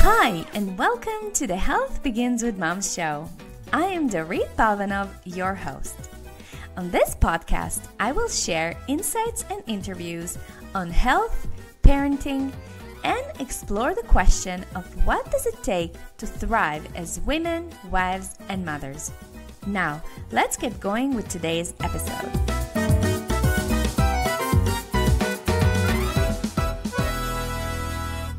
Hi, and welcome to the Health Begins with Mom show. I am Dorit Palvanov, your host. On this podcast, I will share insights and interviews on health, parenting, and explore the question of what does it take to thrive as women, wives, and mothers. Now, let's get going with today's episode.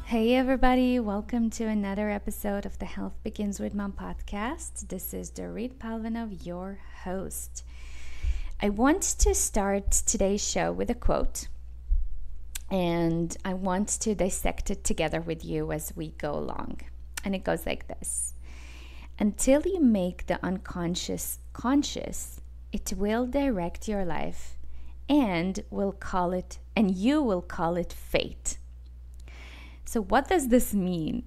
Hey everybody, welcome to another episode of the Health Begins with Mom podcast. This is Dorit Palvanov, your host. I want to start today's show with a quote, and I want to dissect it together with you as we go along. And it goes like this. Until you make the unconscious conscious, it will direct your life and you will call it fate. So what does this mean?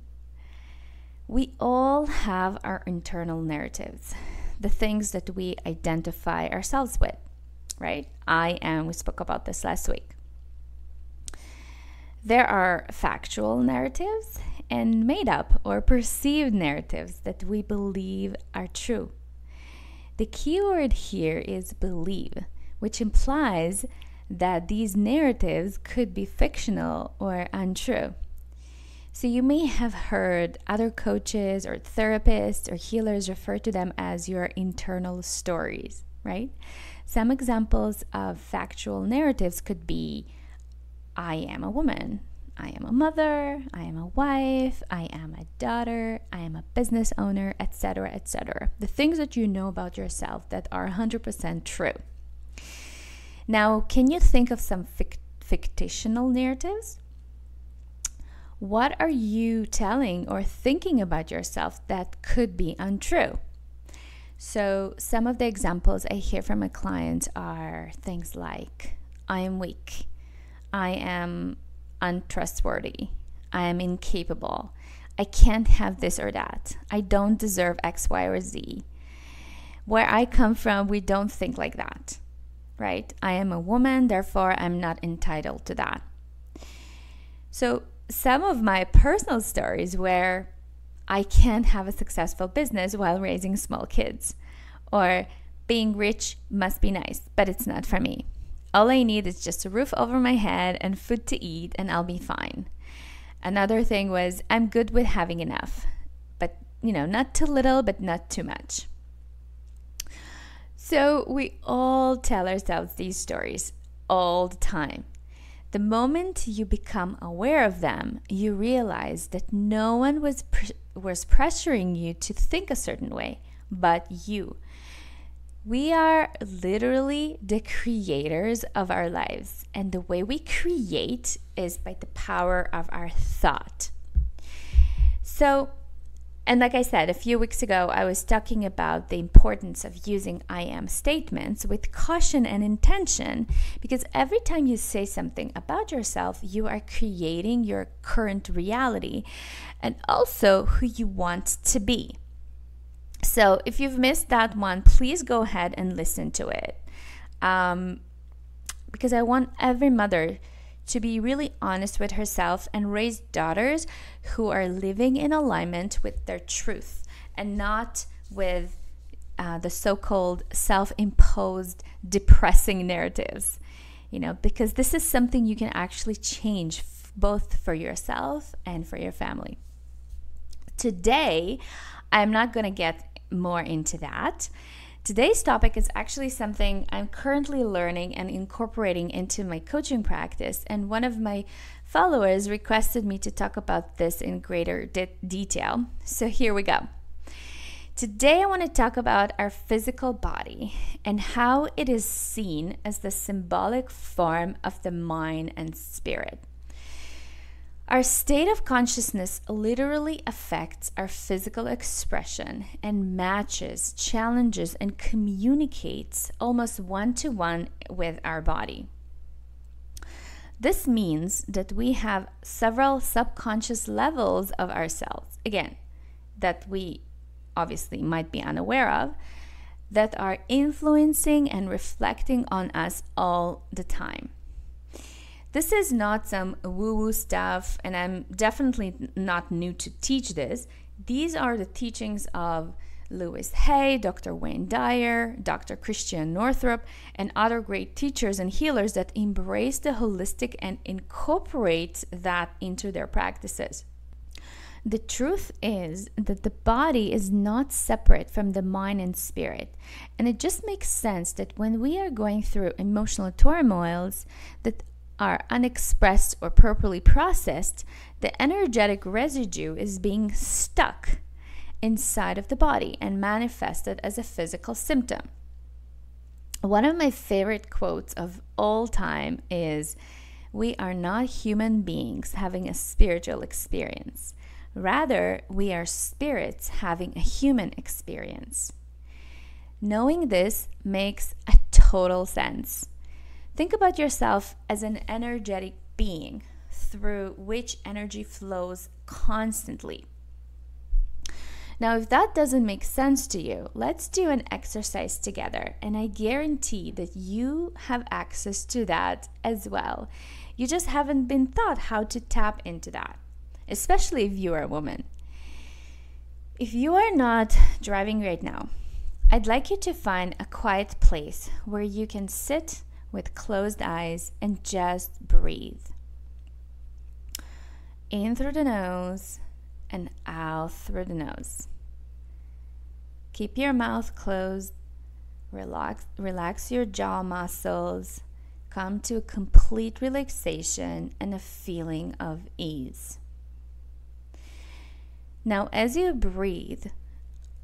We all have our internal narratives, the things that we identify ourselves with, right? We spoke about this last week. There are factual narratives and made up or perceived narratives that we believe are true. The key word here is believe, which implies that these narratives could be fictional or untrue. So you may have heard other coaches or therapists or healers refer to them as your internal stories, right? Some examples of factual narratives could be, I am a woman, I am a mother, I am a wife, I am a daughter, I am a business owner, etc., etc. The things that you know about yourself that are 100% true. Now, can you think of some fictional narratives? What are you telling or thinking about yourself that could be untrue? So some of the examples I hear from my clients are things like, I am weak, I am untrustworthy, I am incapable, I can't have this or that, I don't deserve X, Y, or Z. Where I come from, we don't think like that, right? I am a woman, therefore I'm not entitled to that. So some of my personal stories where I can't have a successful business while raising small kids, or being rich must be nice, but it's not for me. All I need is just a roof over my head and food to eat and I'll be fine. Another thing was I'm good with having enough, but not too little, but not too much. So we all tell ourselves these stories all the time. The moment you become aware of them, you realize that no one was pressuring you to think a certain way, but you. We are literally the creators of our lives, and the way we create is by the power of our thought. And like I said, a few weeks ago, I was talking about the importance of using I am statements with caution and intention, because every time you say something about yourself, you are creating your current reality and also who you want to be. So if you've missed that one, please go ahead and listen to it. Because I want every mother to be really honest with herself and raise daughters who are living in alignment with their truth and not with the so-called self-imposed depressing narratives, because this is something you can actually change both for yourself and for your family. Today, I'm not going to get more into that. Today's topic is actually something I'm currently learning and incorporating into my coaching practice, and one of my followers requested me to talk about this in greater detail. So here we go. Today I want to talk about our physical body and how it is seen as the symbolic form of the mind and spirit. Our state of consciousness literally affects our physical expression and matches, challenges, and communicates almost one-to-one with our body. This means that we have several subconscious levels of ourselves, again, that we obviously might be unaware of, that are influencing and reflecting on us all the time. This is not some woo-woo stuff, and I'm definitely not new to teach this. These are the teachings of Louis Hay, Dr. Wayne Dyer, Dr. Christian Northrup, and other great teachers and healers that embrace the holistic and incorporate that into their practices. The truth is that the body is not separate from the mind and spirit. And it just makes sense that when we are going through emotional turmoils that are unexpressed or properly processed, the energetic residue is being stuck inside of the body and manifested as a physical symptom. One of my favorite quotes of all time is, "We are not human beings having a spiritual experience. Rather, we are spirits having a human experience." Knowing this makes a total sense. Think about yourself as an energetic being through which energy flows constantly. Now, if that doesn't make sense to you, let's do an exercise together, and I guarantee that you have access to that as well. You just haven't been taught how to tap into that, especially if you are a woman. If you are not driving right now, I'd like you to find a quiet place where you can sit with closed eyes and just breathe. In through the nose and out through the nose. Keep your mouth closed. Relax your jaw muscles. Come to a complete relaxation and a feeling of ease. Now, as you breathe,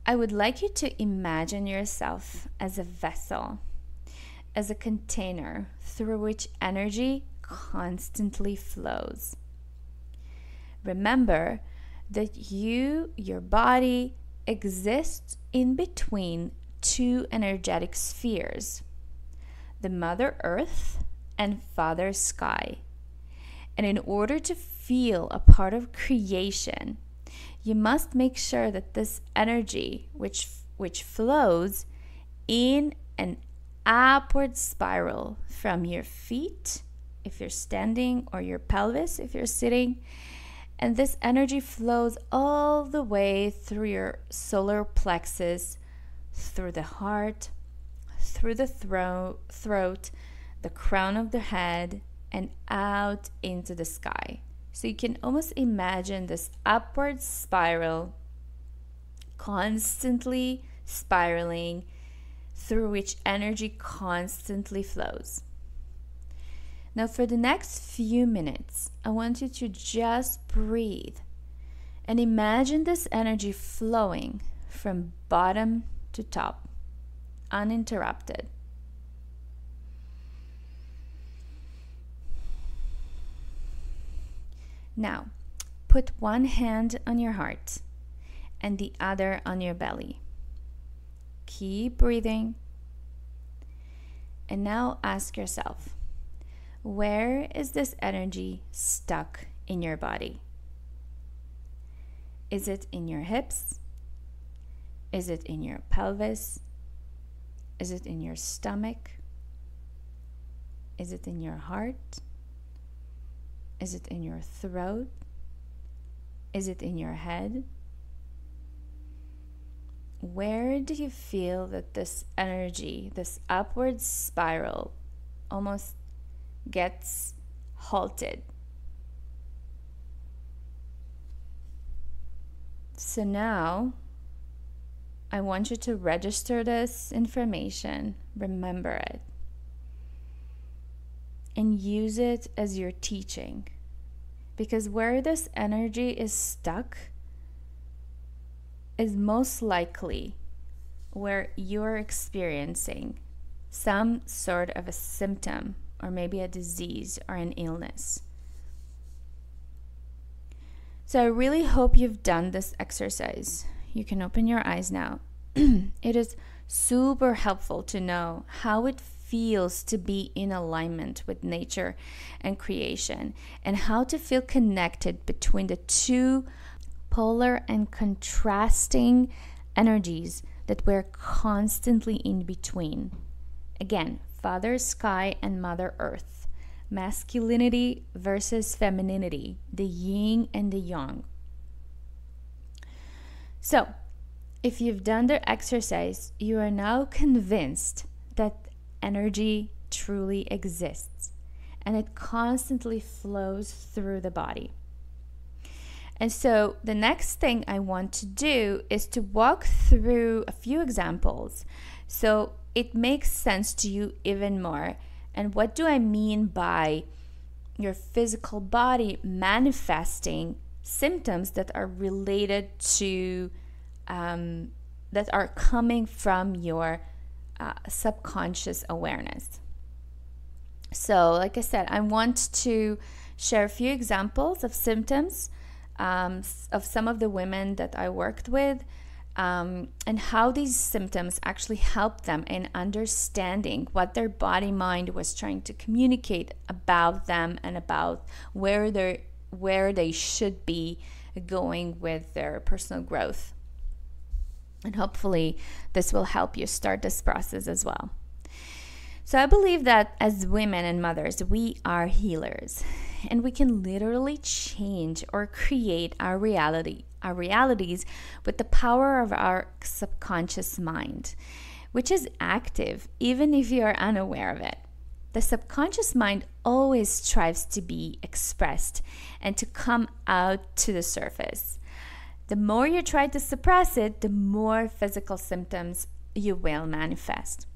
I would like you to imagine yourself as a vessel, as a container through which energy constantly flows. Remember that your body, exists in between two energetic spheres, the Mother Earth and Father Sky. And in order to feel a part of creation, you must make sure that this energy, which flows in an upward spiral from your feet, if you're standing, or your pelvis, if you're sitting, and this energy flows all the way through your solar plexus, through the heart, through the throat, the crown of the head, and out into the sky. So you can almost imagine this upward spiral constantly spiraling through which energy constantly flows. Now for the next few minutes, I want you to just breathe and imagine this energy flowing from bottom to top, uninterrupted. Now, put one hand on your heart and the other on your belly. Keep breathing. And now ask yourself, where is this energy stuck in your body? Is it in your hips? Is it in your pelvis? Is it in your stomach? Is it in your heart? Is it in your throat? Is it in your head? Where do you feel that this energy, this upward spiral, almost gets halted? So now, I want you to register this information, remember it, and use it as your teaching. Because where this energy is stuck is most likely where you're experiencing some sort of a symptom, or maybe a disease or an illness. So I really hope you've done this exercise. You can open your eyes now. It is super helpful to know how it feels to be in alignment with nature and creation, and how to feel connected between the two polar and contrasting energies that we're constantly in between. Again, Father Sky and Mother Earth. masculinity versus femininity, the yin and the yang. So, if you've done the exercise, you are now convinced that energy truly exists and it constantly flows through the body. And so the next thing I want to do is to walk through a few examples so it makes sense to you even more. And what do I mean by your physical body manifesting symptoms that are related to, that are coming from your subconscious awareness? So, like I said, I want to share a few examples of symptoms of some of the women that I worked with, and how these symptoms actually help them in understanding what their body-mind was trying to communicate about them and about where they should be going with their personal growth. And hopefully this will help you start this process as well. So I believe that as women and mothers, we are healers, and we can literally change or create our realities with the power of our subconscious mind, which is active even if you are unaware of it. The subconscious mind always strives to be expressed and to come out to the surface. The more you try to suppress it, the more physical symptoms you will manifest.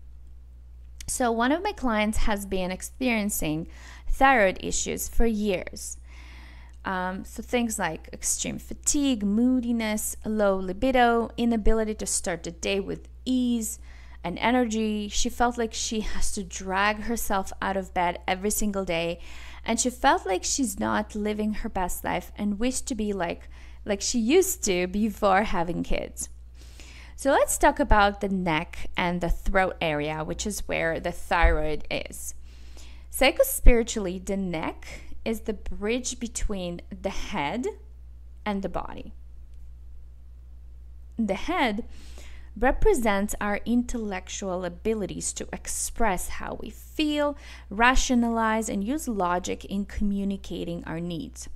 So one of my clients has been experiencing thyroid issues for years. So things like extreme fatigue, moodiness, low libido, inability to start the day with ease and energy. She felt like she has to drag herself out of bed every single day, and she felt like she's not living her best life and wished to be like she used to before having kids. So let's talk about the neck and the throat area, which is where the thyroid is. Psychospiritually, the neck is the bridge between the head and the body. The head represents our intellectual abilities to express how we feel, rationalize, and use logic in communicating our needs.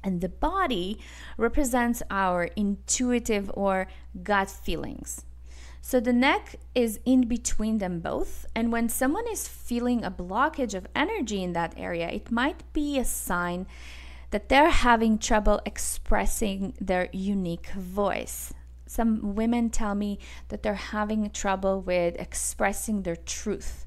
And the body represents our intuitive or gut feelings. So the neck is in between them both. And when someone is feeling a blockage of energy in that area, it might be a sign that they're having trouble expressing their unique voice. Some women tell me that they're having trouble with expressing their truth.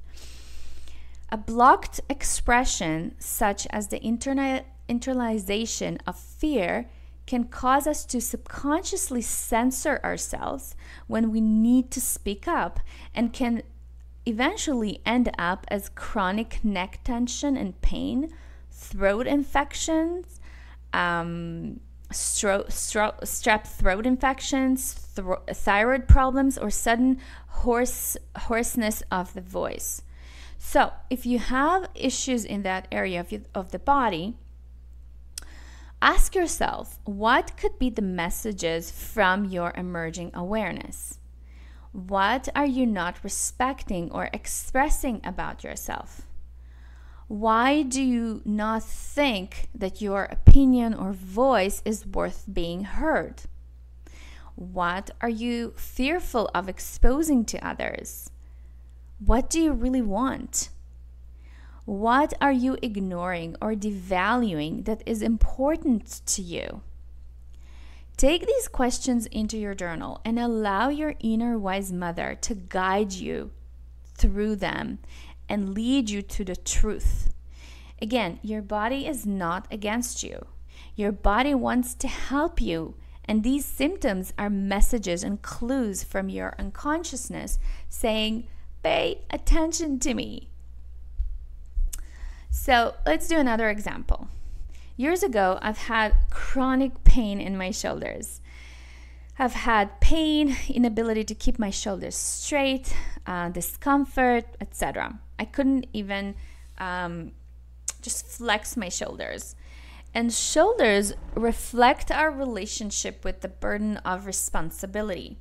A blocked expression, such as the internalization of fear, can cause us to subconsciously censor ourselves when we need to speak up, and can eventually end up as chronic neck tension and pain, throat infections, strep throat infections, thyroid problems, or sudden hoarseness of the voice. So if you have issues in that area of the body, ask yourself, what could be the messages from your emerging awareness? What are you not respecting or expressing about yourself? Why do you not think that your opinion or voice is worth being heard? What are you fearful of exposing to others? What do you really want? What are you ignoring or devaluing that is important to you? Take these questions into your journal and allow your inner wise mother to guide you through them and lead you to the truth. Again, your body is not against you. Your body wants to help you, and these symptoms are messages and clues from your unconsciousness saying, pay attention to me. So let's do another example. Years ago, I've had chronic pain in my shoulders. I've had pain, inability to keep my shoulders straight, discomfort, etc. I couldn't even just flex my shoulders. And shoulders reflect our relationship with the burden of responsibility,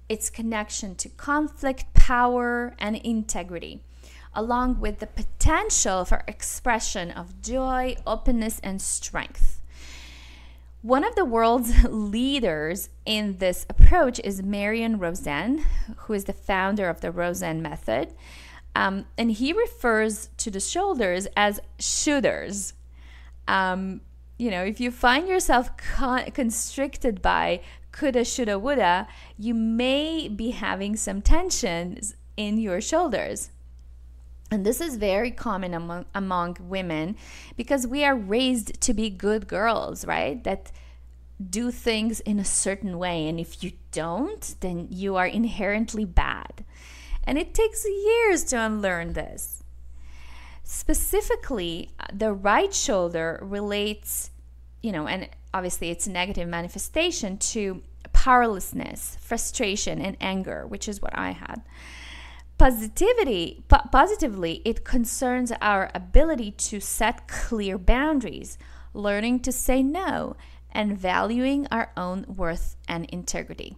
its connection to conflict, power, and integrity. along with the potential for expression of joy, openness, and strength. One of the world's leaders in this approach is Marianne, who is the founder of the Rosen method. And he refers to the shoulders as shooters. If you find yourself constricted by coulda, shoulda, woulda, you may be having some tensions in your shoulders. And this is very common among women because we are raised to be good girls, right? That do things in a certain way. And if you don't, then you are inherently bad. And it takes years to unlearn this. Specifically, the right shoulder relates, and obviously it's a negative manifestation to powerlessness, frustration, and anger, which is what I had. Positively, it concerns our ability to set clear boundaries, learning to say no, and valuing our own worth and integrity,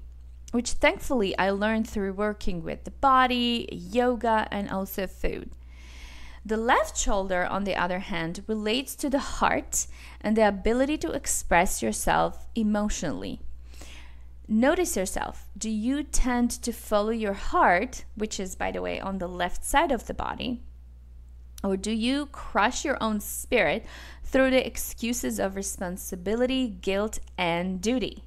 which thankfully I learned through working with the body, yoga, and also food. The left shoulder, on the other hand, relates to the heart and the ability to express yourself emotionally. Notice yourself. Do you tend to follow your heart, which is, by the way, on the left side of the body? Or do you crush your own spirit through the excuses of responsibility, guilt, and duty?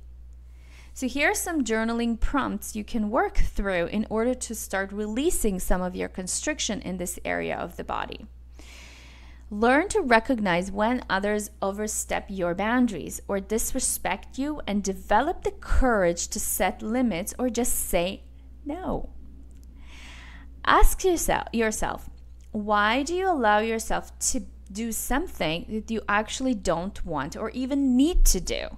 So here are some journaling prompts you can work through in order to start releasing some of your constriction in this area of the body. Learn to recognize when others overstep your boundaries or disrespect you, and develop the courage to set limits or just say no. Ask yourself, why do you allow yourself to do something that you actually don't want or even need to do?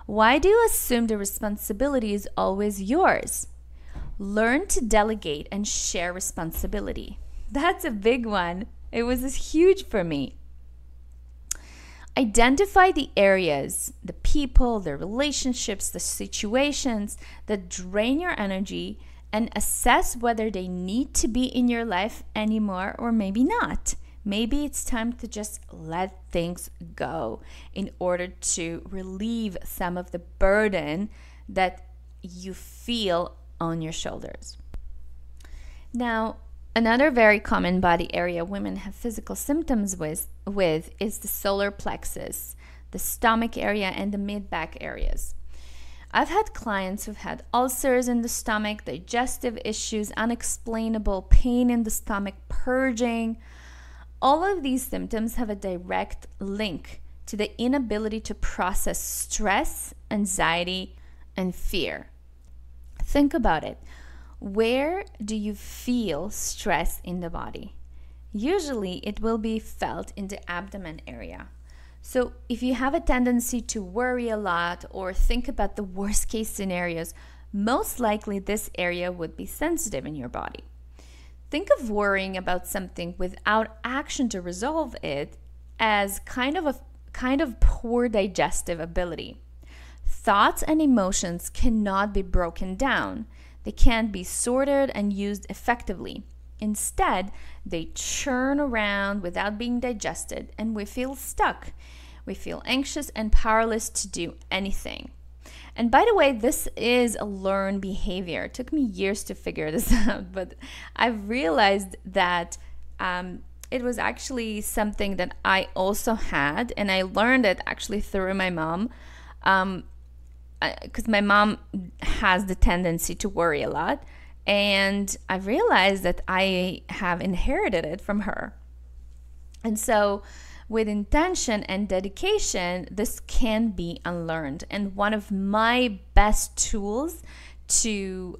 Why do you assume the responsibility is always yours? Learn to delegate and share responsibility. That's a big one. It was huge for me. Identify the areas, the people, the relationships, the situations that drain your energy, and assess whether they need to be in your life anymore or maybe not. Maybe it's time to just let things go in order to relieve some of the burden that you feel on your shoulders. Now, another very common body area women have physical symptoms with is the solar plexus, the stomach area, and the mid-back areas. I've had clients who've had ulcers in the stomach, digestive issues, unexplainable pain in the stomach, purging. All of these symptoms have a direct link to the inability to process stress, anxiety, and fear. Think about it. Where do you feel stress in the body? Usually it will be felt in the abdomen area. So if you have a tendency to worry a lot or think about the worst case scenarios, most likely this area would be sensitive in your body. Think of worrying about something without action to resolve it as kind of poor digestive ability. Thoughts and emotions cannot be broken down. They can't be sorted and used effectively. Instead, they churn around without being digested, and we feel stuck. We feel anxious and powerless to do anything. And by the way, this is a learned behavior. It took me years to figure this out, but I've realized that it was actually something that I also had, and I learned it actually through my mom, because my mom has the tendency to worry a lot, and I realized that I have inherited it from her. And so with intention and dedication, this can be unlearned. And one of my best tools to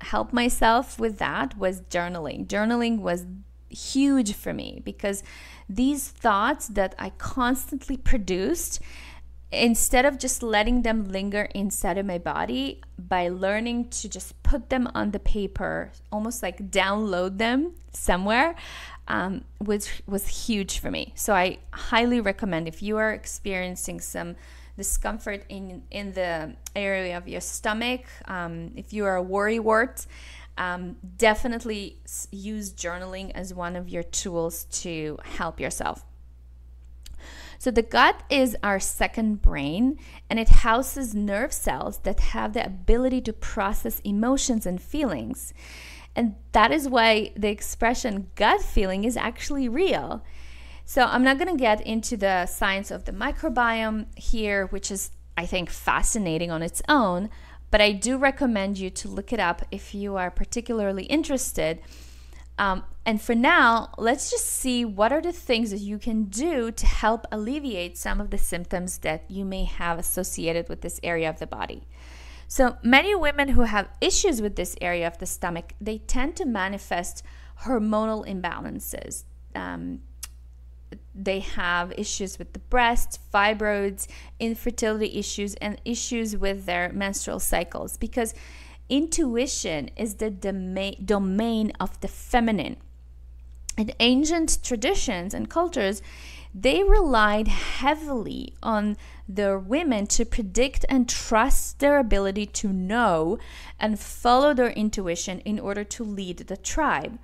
help myself with that was journaling. Journaling was huge for me because these thoughts that I constantly produced, instead of just letting them linger inside of my body, by learning to just put them on the paper, almost like download them somewhere, which was huge for me. So I highly recommend, if you are experiencing some discomfort in the area of your stomach, if you are a worrywart, definitely use journaling as one of your tools to help yourself. So the gut is our second brain, and it houses nerve cells that have the ability to process emotions and feelings. And that is why the expression gut feeling is actually real. So I'm not going to get into the science of the microbiome here, which is, I think, fascinating on its own, but I do recommend you to look it up if you are particularly interested. And for now, let's just see what are the things that you can do to help alleviate some of the symptoms that you may have associated with this area of the body. So many women who have issues with this area of the stomach, they tend to manifest hormonal imbalances. They have issues with the breast, fibroids, infertility issues, and issues with their menstrual cycles, because intuition is the domain of the feminine. In ancient traditions and cultures, they relied heavily on their women to predict and trust their ability to know and follow their intuition in order to lead the tribe.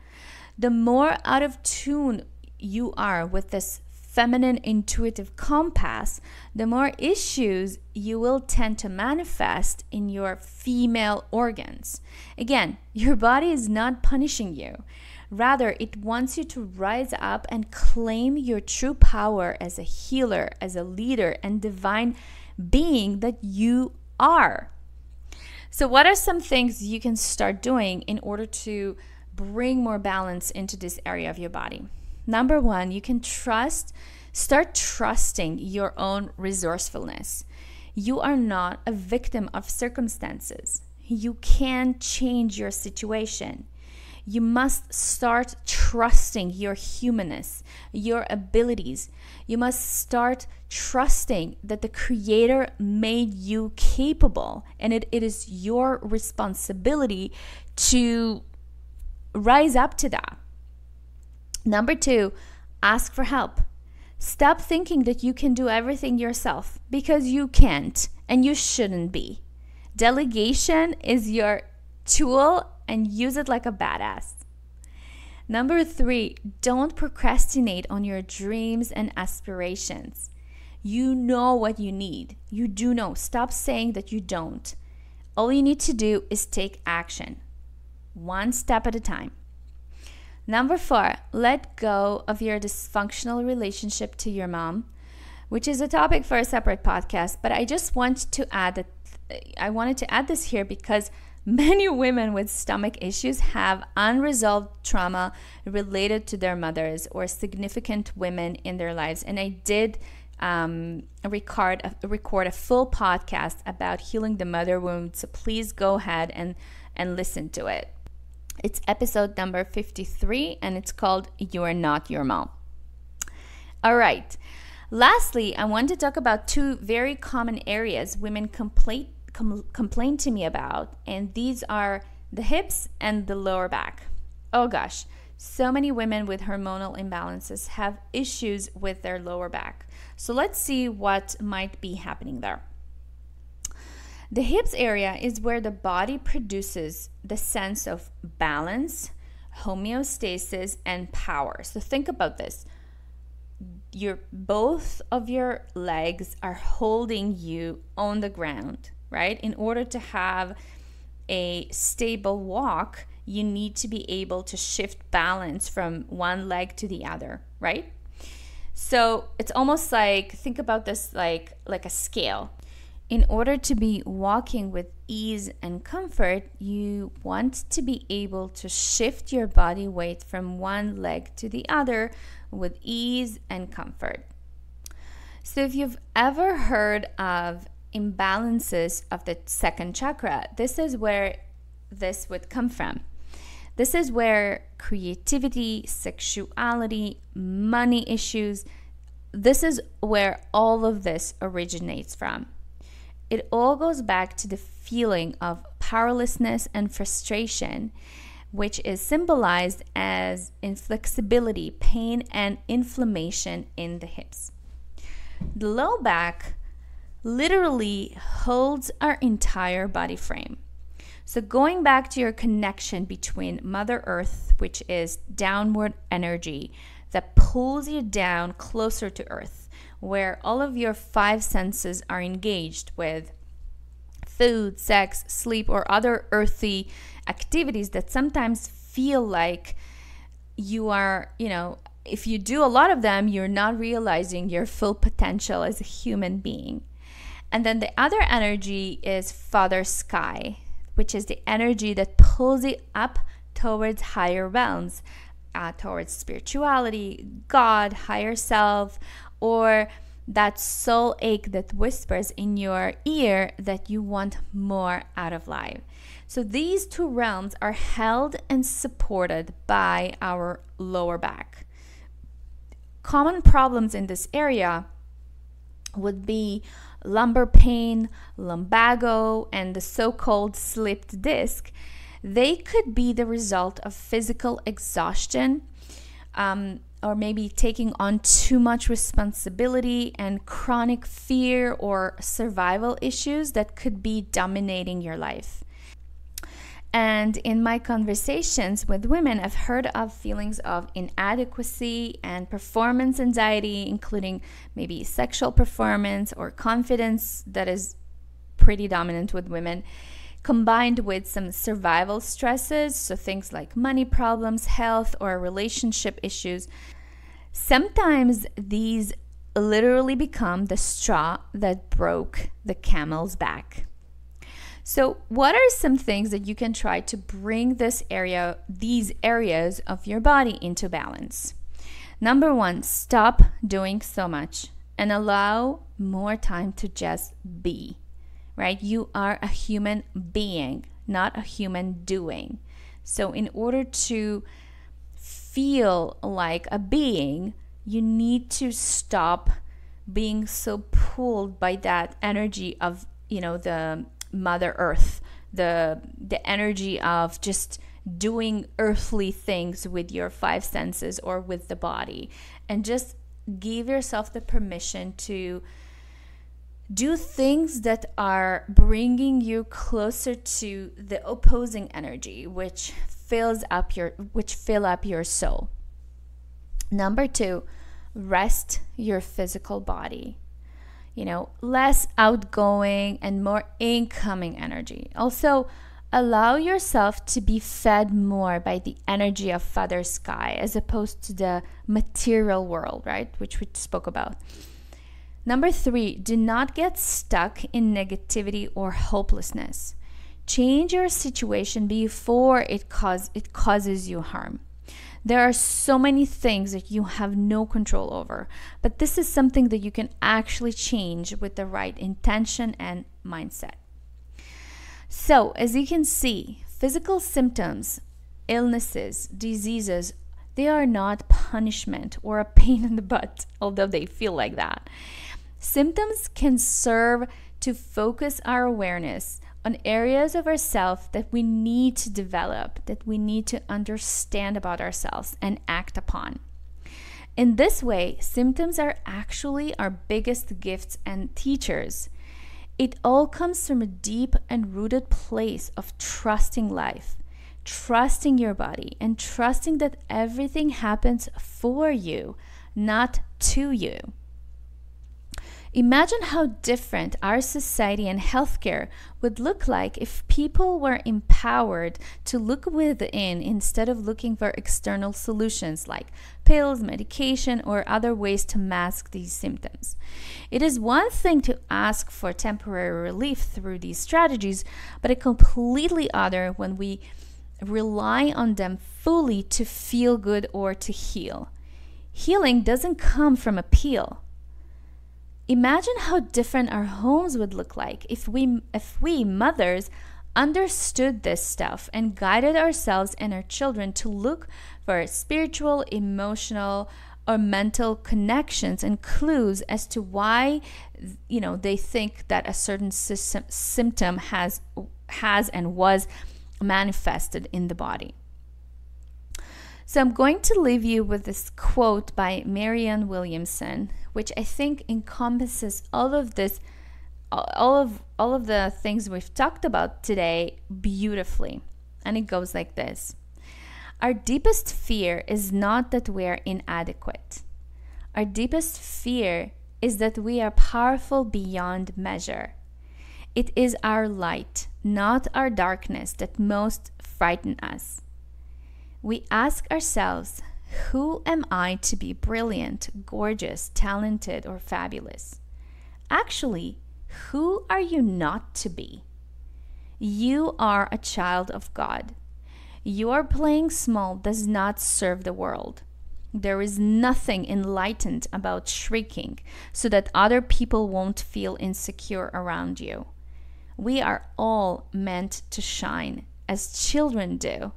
The more out of tune you are with this feminine intuitive compass, the more issues you will tend to manifest in your female organs. Again, your body is not punishing you. Rather, it wants you to rise up and claim your true power as a healer, as a leader, and divine being that you are. So what are some things you can start doing in order to bring more balance into this area of your body? Number one, you can start trusting your own resourcefulness. You are not a victim of circumstances. You can change your situation. You must start trusting your humanness, your abilities. You must start trusting that the Creator made you capable, and it is your responsibility to rise up to that. Number two, ask for help. Stop thinking that you can do everything yourself, because you can't and you shouldn't be. Delegation is your tool, and use it like a badass. Number three, don't procrastinate on your dreams and aspirations. You know what you need. You do know. Stop saying that you don't. All you need to do is take action, one step at a time. Number four, let go of your dysfunctional relationship to your mom, which is a topic for a separate podcast, but I just want to add that I wanted to add this here because many women with stomach issues have unresolved trauma related to their mothers or significant women in their lives. And I did record a full podcast about healing the mother wound, so please go ahead and listen to it. It's episode number 53, and it's called You Are Not Your Mom. All right. Lastly, I want to talk about two very common areas women complain to me about, and these are the hips and the lower back. Oh gosh, so many women with hormonal imbalances have issues with their lower back. So let's see what might be happening there. The hips area is where the body produces the sense of balance, homeostasis, and power. So think about this. Both of your legs are holding you on the ground, right? In order to have a stable walk, you need to be able to shift balance from one leg to the other, right? So it's almost like, think about this like a scale. In order to be walking with ease and comfort, you want to be able to shift your body weight from one leg to the other with ease and comfort. So if you've ever heard of imbalances of the second chakra, this is where this would come from. This is where creativity, sexuality, money issues, this is where all of this originates from. It all goes back to the feeling of powerlessness and frustration, which is symbolized as inflexibility, pain, and inflammation in the hips. The low back literally holds our entire body frame. So going back to your connection between Mother Earth, which is downward energy that pulls you down closer to Earth, where all of your five senses are engaged with food, sex, sleep, or other earthy activities that sometimes feel like you are, if you do a lot of them, you're not realizing your full potential as a human being. And then the other energy is Father Sky, which is the energy that pulls you up towards higher realms, towards spirituality, God, higher self, or that soul ache that whispers in your ear that you want more out of life. So these two realms are held and supported by our lower back. Common problems in this area would be lumbar pain, lumbago, and the so-called slipped disc. They could be the result of physical exhaustion, or maybe taking on too much responsibility and chronic fear or survival issues that could be dominating your life. And in my conversations with women, I've heard of feelings of inadequacy and performance anxiety, including maybe sexual performance or confidence that is pretty dominant with women, combined with some survival stresses, so things like money problems, health, or relationship issues. Sometimes these literally become the straw that broke the camel's back. So what are some things that you can try to bring these areas of your body into balance? Number one, stop doing so much and allow more time to just be, right? You are a human being, not a human doing. So in order to feel like a being, you need to stop being so pulled by that energy of, the Mother Earth, the energy of just doing earthly things with your five senses or with the body, and just give yourself the permission to do things that are bringing you closer to the opposing energy, which fill up your soul. Number two, rest your physical body. Less outgoing and more incoming energy. Also, allow yourself to be fed more by the energy of Father Sky as opposed to the material world, right? Which we spoke about. Number three, do not get stuck in negativity or hopelessness. Change your situation before it causes you harm. There are so many things that you have no control over, but this is something that you can actually change with the right intention and mindset. So, as you can see, physical symptoms, illnesses, diseases, they are not punishment or a pain in the butt, although they feel like that. Symptoms can serve to focus our awareness on areas of ourselves that we need to develop, that we need to understand about ourselves and act upon. In this way, symptoms are actually our biggest gifts and teachers. It all comes from a deep and rooted place of trusting life, trusting your body, and trusting that everything happens for you, not to you. Imagine how different our society and healthcare would look like if people were empowered to look within instead of looking for external solutions like pills, medication, or other ways to mask these symptoms. It is one thing to ask for temporary relief through these strategies, but a completely other when we rely on them fully to feel good or to heal. Healing doesn't come from a pill. Imagine how different our homes would look like if we mothers understood this stuff and guided ourselves and our children to look for spiritual, emotional, or mental connections and clues as to why they think that a certain symptom has and was manifested in the body. So I'm going to leave you with this quote by Marianne Williamson, which I think encompasses all of this all of the things we've talked about today beautifully. And it goes like this. Our deepest fear is not that we are inadequate. Our deepest fear is that we are powerful beyond measure. It is our light, not our darkness, that most frighten us. We ask ourselves, who am I to be brilliant, gorgeous, talented, or fabulous? Actually, who are you not to be? You are a child of God. Your playing small does not serve the world. There is nothing enlightened about shrieking so that other people won't feel insecure around you. We are all meant to shine, as children do.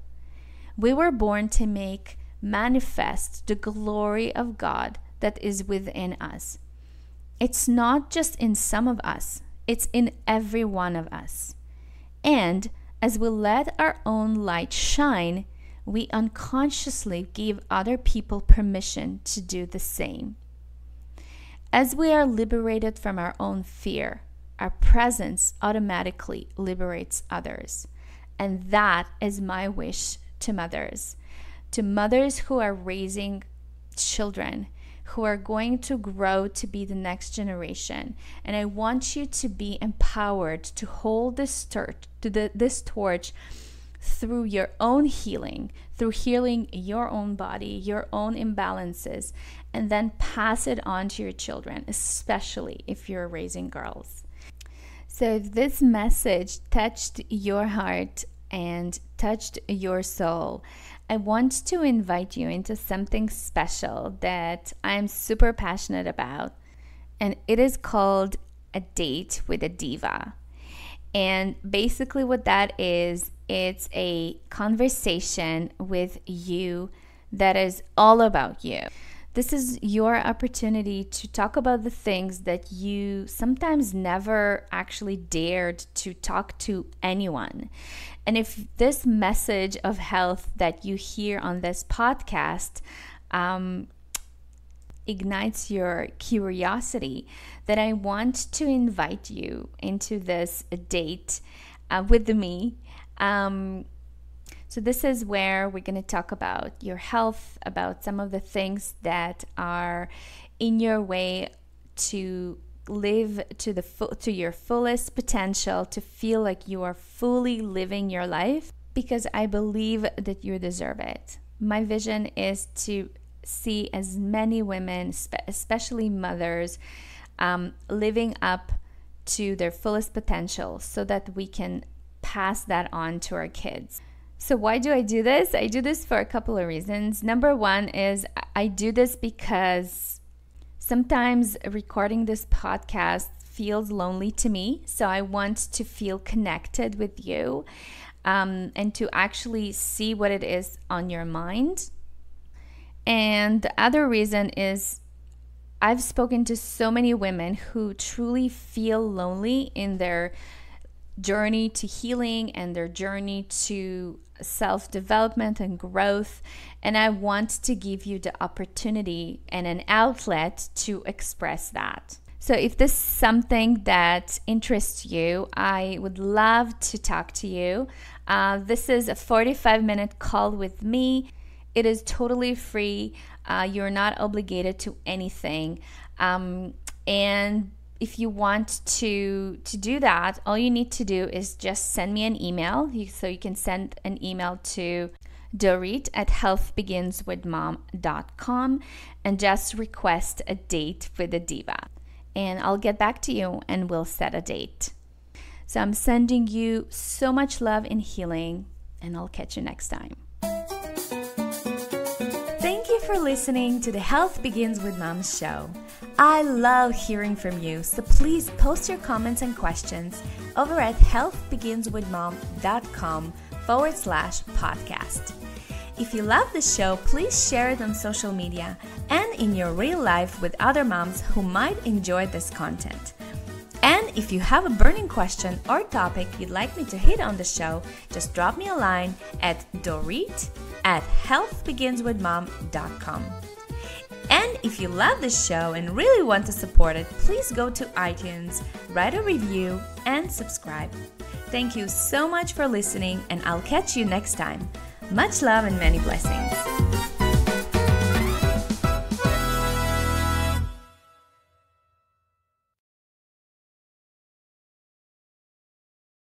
We were born to make manifest the glory of God that is within us. It's not just in some of us, it's in every one of us. And as we let our own light shine, we unconsciously give other people permission to do the same. As we are liberated from our own fear, our presence automatically liberates others. And that is my wish to mothers who are raising children, who are going to grow to be the next generation. And I want you to be empowered to hold this torch through your own healing, through healing your own body, your own imbalances, and then pass it on to your children, especially if you're raising girls. So if this message touched your heart and touched your soul, I want to invite you into something special that I'm super passionate about, and it is called A Date with a Diva. And basically what that is, it's a conversation with you that is all about you. This is your opportunity to talk about the things that you sometimes never actually dared to talk to anyone. And if this message of health that you hear on this podcast ignites your curiosity, then I want to invite you into this date with me. So this is where we're going to talk about your health, about some of the things that are in your way to live to your fullest potential, to feel like you are fully living your life, because I believe that you deserve it. My vision is to see as many women, especially mothers, living up to their fullest potential so that we can pass that on to our kids. So why do I do this? I do this for a couple of reasons. Number one is I do this because sometimes recording this podcast feels lonely to me. So I want to feel connected with you and to actually see what it is on your mind. And the other reason is I've spoken to so many women who truly feel lonely in their journey to healing and their journey to self-development and growth. And I want to give you the opportunity and an outlet to express that. So if this is something that interests you, I would love to talk to you. This is a 45-minute call with me. It is totally free. You're not obligated to anything. And if you want to do that, all you need to do is just send me an email. So you can send an email to dorit@healthbeginswithmom.com and just request a date with a diva. And I'll get back to you and we'll set a date. So I'm sending you so much love and healing, and I'll catch you next time. Thank you for listening to the Health Begins with Mom show. I love hearing from you, so please post your comments and questions over at healthbeginswithmom.com/podcast. If you love the show, please share it on social media and in your real life with other moms who might enjoy this content. And if you have a burning question or topic you'd like me to hit on the show, just drop me a line at dorit@healthbeginswithmom.com. And If you love this show and really want to support it, please go to iTunes, write a review, and subscribe. Thank you so much for listening, and I'll catch you next time. Much love and many blessings.